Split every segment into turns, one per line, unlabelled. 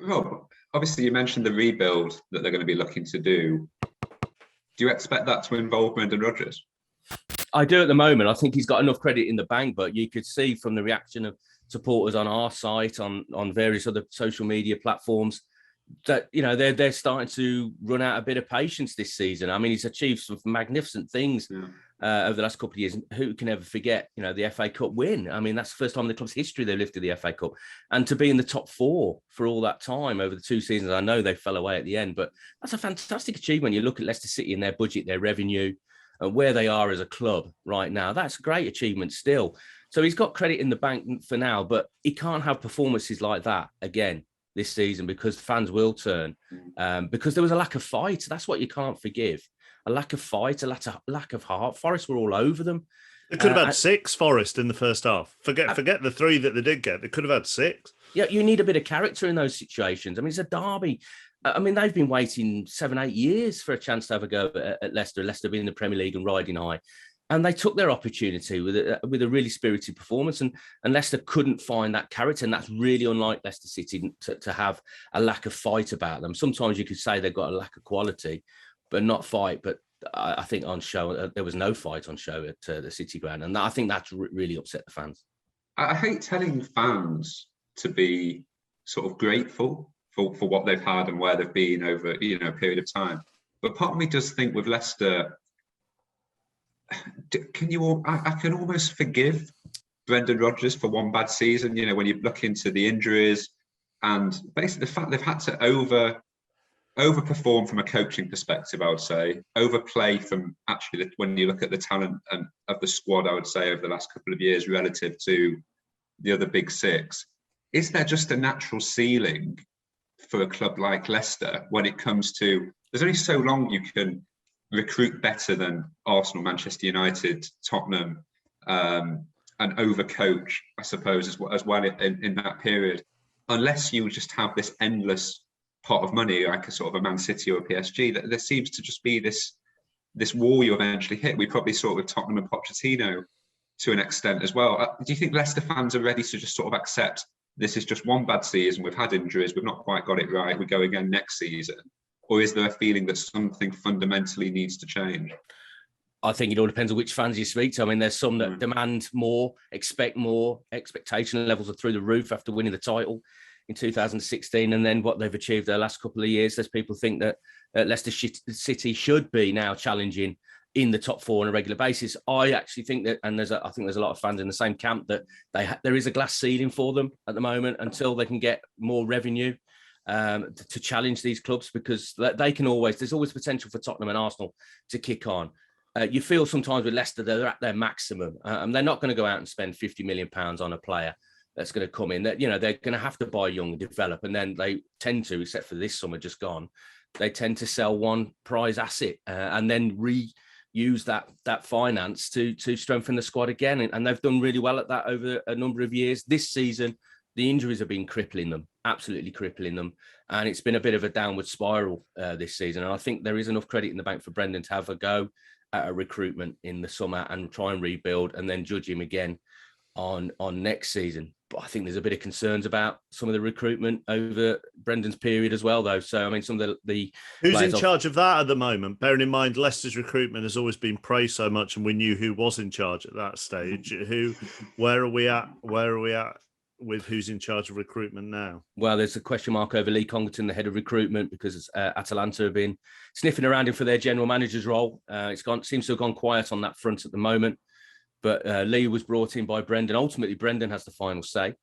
Rob, obviously you mentioned the rebuild that they're going to be looking to do. Do you expect that to involve Brendan Rodgers?
I do at the moment. I think he's got enough credit in the bank, but you could see from the reaction of supporters on our site, on various other social media platforms, that they're starting to run out a bit of patience this season. I mean, he's achieved some magnificent things over the last couple of years. Who can ever forget, the FA Cup win? I mean, that's the first time in the club's history they lifted the FA Cup, and to be in the top four for all that time over the 2 seasons. I know they fell away at the end, but that's a fantastic achievement. You look at Leicester City and their budget, their revenue, and where they are as a club right now. That's a great achievement still. So he's got credit in the bank for now, but he can't have performances like that again this season, because fans will turn, because there was a lack of fight. That's what you can't forgive. A lack of fight, a lack of heart. Forest were all over them.
They could have had 6, Forest, in the first half. Forget the 3 that they did get. They could have had 6.
Yeah, you need a bit of character in those situations. I mean, it's a derby. I mean, they've been waiting 7-8 years for a chance to have a go at Leicester. Leicester being in the Premier League and riding high. And they took their opportunity with a really spirited performance, and Leicester couldn't find that character, and that's really unlike Leicester City to have a lack of fight about them. Sometimes you could say they've got a lack of quality, but not fight. But I think on show there was no fight on show at the City ground, and I think that's really upset the fans.
I hate telling fans to be sort of grateful for what they've had and where they've been over a period of time, but part of me does think with Leicester, I can almost forgive Brendan Rodgers for one bad season, when you look into the injuries and basically the fact they've had to overperform from a coaching perspective, I would say, overplay from actually when you look at the talent of the squad, I would say, over the last couple of years relative to the other big 6. Is there just a natural ceiling for a club like Leicester when it comes to, there's only so long you can recruit better than Arsenal, Manchester United, Tottenham, and overcoach, I suppose, as well in that period, unless you just have this endless pot of money like a sort of a Man City or a PSG. That there seems to just be this wall you eventually hit. We probably saw it with Tottenham and Pochettino to an extent as well. Do you think Leicester fans are ready to just sort of accept this is just one bad season, we've had injuries, we've not quite got it right, we go again next season? Or is there a feeling that something fundamentally needs to change?
I think it all depends on which fans you speak to. I mean, there's some that demand more, expect more, expectation levels are through the roof after winning the title in 2016, and then what they've achieved the last couple of years. There's people think that Leicester City should be now challenging in the top 4 on a regular basis. I actually think that, and I think there's a lot of fans in the same camp, that there is a glass ceiling for them at the moment until they can get more revenue to challenge these clubs, because there's always potential for Tottenham and Arsenal to kick on. You feel sometimes with Leicester, they're at their maximum. They're not going to go out and spend £50 million on a player that's going to come in. That they're going to have to buy young and develop, and then they tend to, except for this summer just gone, they tend to sell one prize asset and then reuse that finance to strengthen the squad again. And they've done really well at that over a number of years. This season, the injuries have been crippling them, absolutely crippling them. And it's been a bit of a downward spiral this season. And I think there is enough credit in the bank for Brendan to have a go at a recruitment in the summer and try and rebuild, and then judge him again on next season. But I think there's a bit of concerns about some of the recruitment over Brendan's period as well, though. So, I mean, some of the
who's in charge of that at the moment? Bearing in mind, Leicester's recruitment has always been praised so much, and we knew who was in charge at that stage. Where are we at with who's in charge of recruitment now?
Well, there's a question mark over Lee Congerton, the head of recruitment, because Atalanta have been sniffing around him for their general manager's role. Seems to have gone quiet on that front at the moment. But Lee was brought in by Brendan. Ultimately, Brendan has the final say.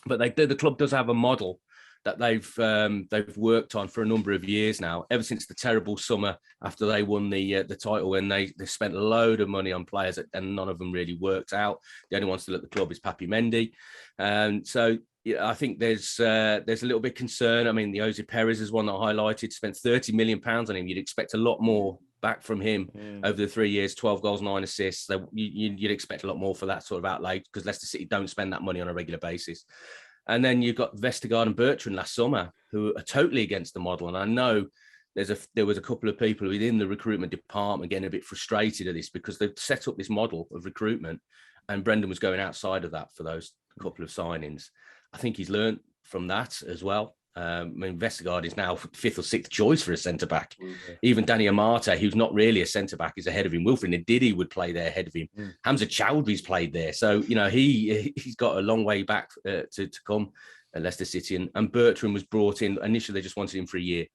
But the club does have a model that they've worked on for a number of years now, ever since the terrible summer after they won the title, when they spent a load of money on players and none of them really worked out. The only one still at the club is Papi Mendy. So I think there's a little bit of concern. I mean, the Jose Perez is one that I highlighted, spent £30 million on him. You'd expect a lot more back from him over the 3 years, 12 goals, 9 assists. So you'd expect a lot more for that sort of outlay, because Leicester City don't spend that money on a regular basis. And then you've got Vestergaard and Bertrand last summer, who are totally against the model. And I know there was a couple of people within the recruitment department getting a bit frustrated at this, because they've set up this model of recruitment, and Brendan was going outside of that for those couple of signings. I think he's learned from that as well. I mean, Vestergaard is now 5th or 6th choice for a centre-back. Even Danny Amate, who's not really a centre-back, is ahead of him. Wilfred Ndidi would play there ahead of him. Hamza Chowdhury's played there. So, you know, he's got a long way back to come at Leicester City. And Bertrand was brought in. Initially, they just wanted him for a year.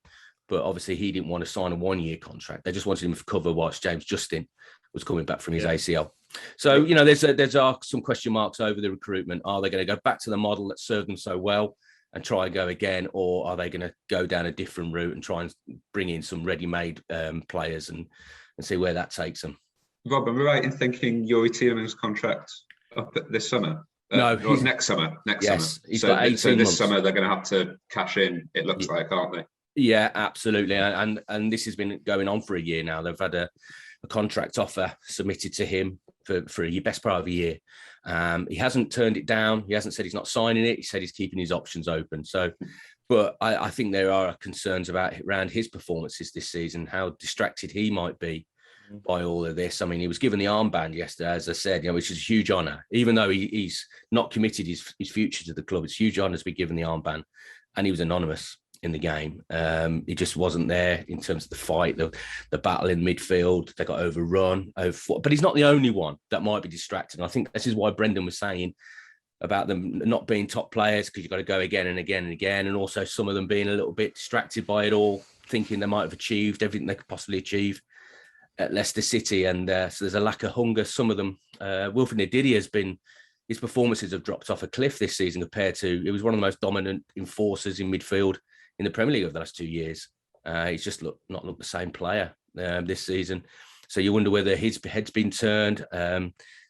But obviously, he didn't want to sign a 1-year contract. They just wanted him to cover whilst James Justin was coming back from his ACL. So, you know, there's some question marks over the recruitment. Are they going to go back to the model that served them so well and try and go again, or are they going to go down a different route and try and bring in some ready-made players and see where that takes them?
Rob, am I right in thinking Youri Tielemans' contract up this summer?
No,
or next summer.
Yes, he's got 18
so this
months.
summer they're going to have to cash in. It looks like, aren't they?
Yeah, absolutely. And this has been going on for a year now. They've had a contract offer submitted to him for a best part of a year. He hasn't turned it down. He hasn't said he's not signing it. He said he's keeping his options open. So, but I think there are concerns around his performances this season, how distracted he might be by all of this. I mean, he was given the armband yesterday, as I said, you know, which is a huge honour. Even though he's not committed his future to the club, it's a huge honour to be given the armband. And he was anonymous in the game. He just wasn't there in terms of the fight, the battle in midfield. They got overrun, but he's not the only one that might be distracted. And I think this is why Brendan was saying about them not being top players, because you've got to go again and again and again. And also some of them being a little bit distracted by it all, thinking they might have achieved everything they could possibly achieve at Leicester City. And so there's a lack of hunger. Some of them, Wilfred Ndidi his performances have dropped off a cliff this season compared to, he was one of the most dominant enforcers in midfield in the Premier League over the last 2 years. He's just not looked the same player this season. So you wonder whether his head's been turned.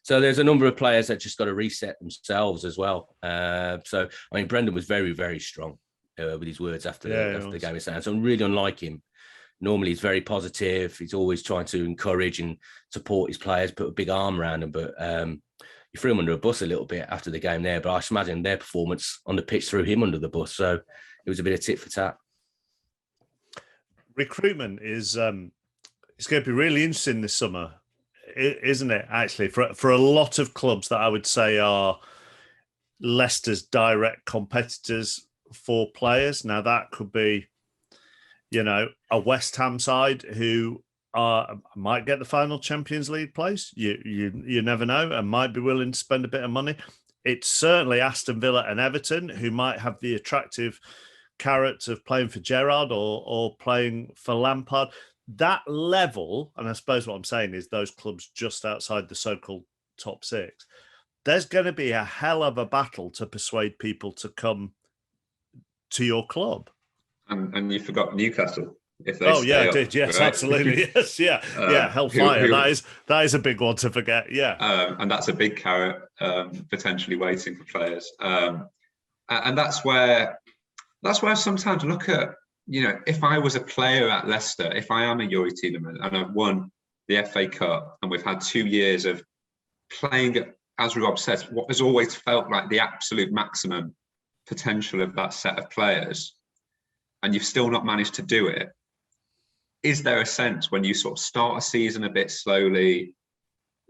So there's a number of players that just got to reset themselves as well. So, I mean, Brendan was very, very strong with his words after the game. So really unlike him. Normally he's very positive. He's always trying to encourage and support his players, put a big arm around them. But you threw him under a bus a little bit after the game there. But I just imagine their performance on the pitch threw him under the bus. So it was a bit of tit for tat.
Recruitment is it's going to be really interesting this summer, isn't it? Actually, for a lot of clubs that I would say are Leicester's direct competitors for players. Now that could be, you know, a West Ham side who might get the final Champions League place. You never know, and might be willing to spend a bit of money. It's certainly Aston Villa and Everton who might have the attractive carrots of playing for Gerrard or playing for Lampard. That level, and I suppose what I'm saying is those clubs just outside the so-called top six, there's going to be a hell of a battle to persuade people to come to your club.
And you forgot Newcastle. If they
I did. Yes, right? Absolutely. Yes, yeah. Hellfire. That is a big one to forget. Yeah.
And that's a big carrot potentially waiting for players. And that's where I sometimes look at, you know, if I was a player at Leicester, if I am a Youri Tielemans and I've won the FA Cup and we've had 2 years of playing, as Rob says, what has always felt like the absolute maximum potential of that set of players, and you've still not managed to do it, is there a sense when you sort of start a season a bit slowly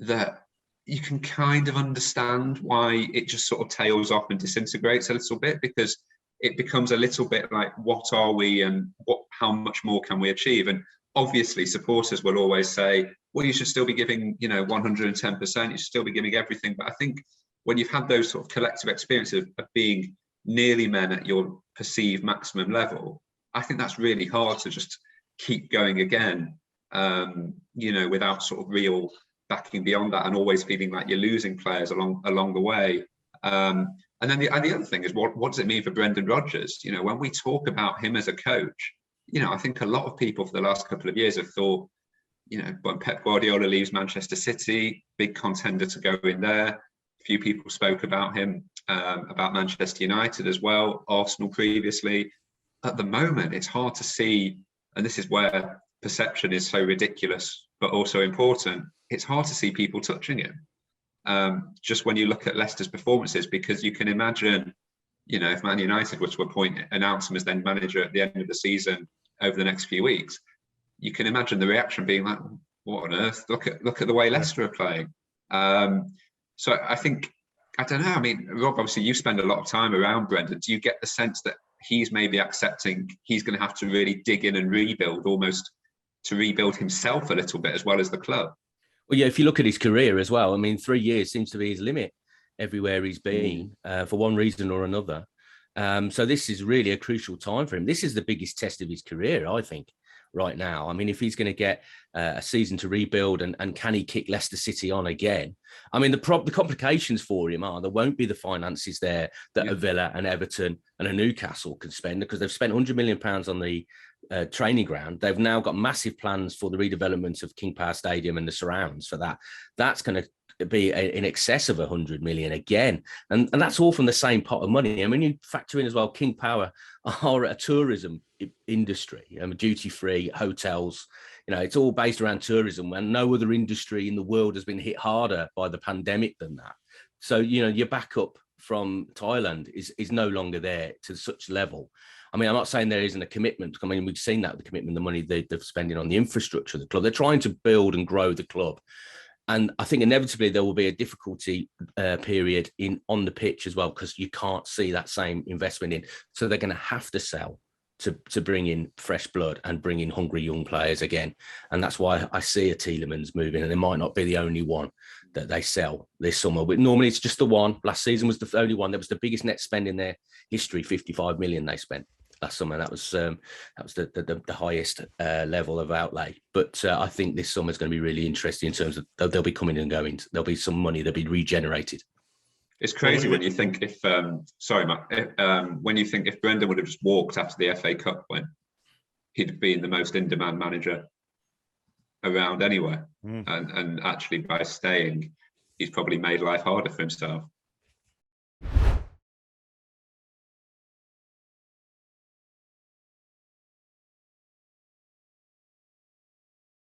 that you can kind of understand why it just sort of tails off and disintegrates a little bit? Because it becomes a little bit like, what are we and how much more can we achieve? And obviously supporters will always say, well, you should still be giving, 110%, you should still be giving everything. But I think when you've had those sort of collective experiences of being nearly men at your perceived maximum level, I think that's really hard to just keep going again, without sort of real backing beyond that, and always feeling like you're losing players along the way. And then the other thing is, what does it mean for Brendan Rodgers? When we talk about him as a coach, I think a lot of people for the last couple of years have thought, when Pep Guardiola leaves Manchester City, big contender to go in there. A few people spoke about him, about Manchester United as well, Arsenal previously. At the moment, it's hard to see, and this is where perception is so ridiculous, but also important. It's hard to see people touching him. Just when you look at Leicester's performances, because you can imagine, if Man United were to announce him as then manager at the end of the season over the next few weeks, you can imagine the reaction being like, what on earth? Look at the way Leicester are playing. So I think, I don't know. I mean, Rob, obviously you spend a lot of time around Brendan. Do you get the sense that he's maybe accepting he's going to have to really dig in and rebuild, almost to rebuild himself a little bit as well as the club.
Well, yeah, if you look at his career as well, I mean, 3 years seems to be his limit everywhere he's been for one reason or another. So this is really a crucial time for him. This is the biggest test of his career, I think, right now. I mean, if he's going to get a season to rebuild and can he kick Leicester City on again? I mean, the complications for him are there won't be the finances there that a Villa and Everton and a Newcastle can spend, because they've spent £100 million on the training ground. They've now got massive plans for the redevelopment of King Power Stadium and the surrounds for that. That's going to be in excess of 100 million again, and that's all from the same pot of money. I mean, you factor in as well, King Power are a tourism industry, duty free hotels. It's all based around tourism, and no other industry in the world has been hit harder by the pandemic than that. So your backup from Thailand is no longer there to such level. I mean, I'm not saying there isn't a commitment. I mean, we've seen that, the commitment, the money they're spending on the infrastructure of the club. They're trying to build and grow the club. And I think inevitably there will be a difficulty period on the pitch as well, because you can't see that same investment in. So they're going to have to sell to bring in fresh blood and bring in hungry young players again. And that's why I see a Tielemans moving, and it might not be the only one that they sell this summer. But normally it's just the one. Last season was the only one. That was the biggest net spend in their history, 55 million they spent last summer. That was the highest level of outlay. But I think this summer is going to be really interesting in terms of they'll be coming and going. There'll be some money. They'll be regenerated.
It's crazy when you think if when you think if Brendan would have just walked after the FA Cup win, he'd been the most in-demand manager around anywhere. And actually by staying, he's probably made life harder for himself.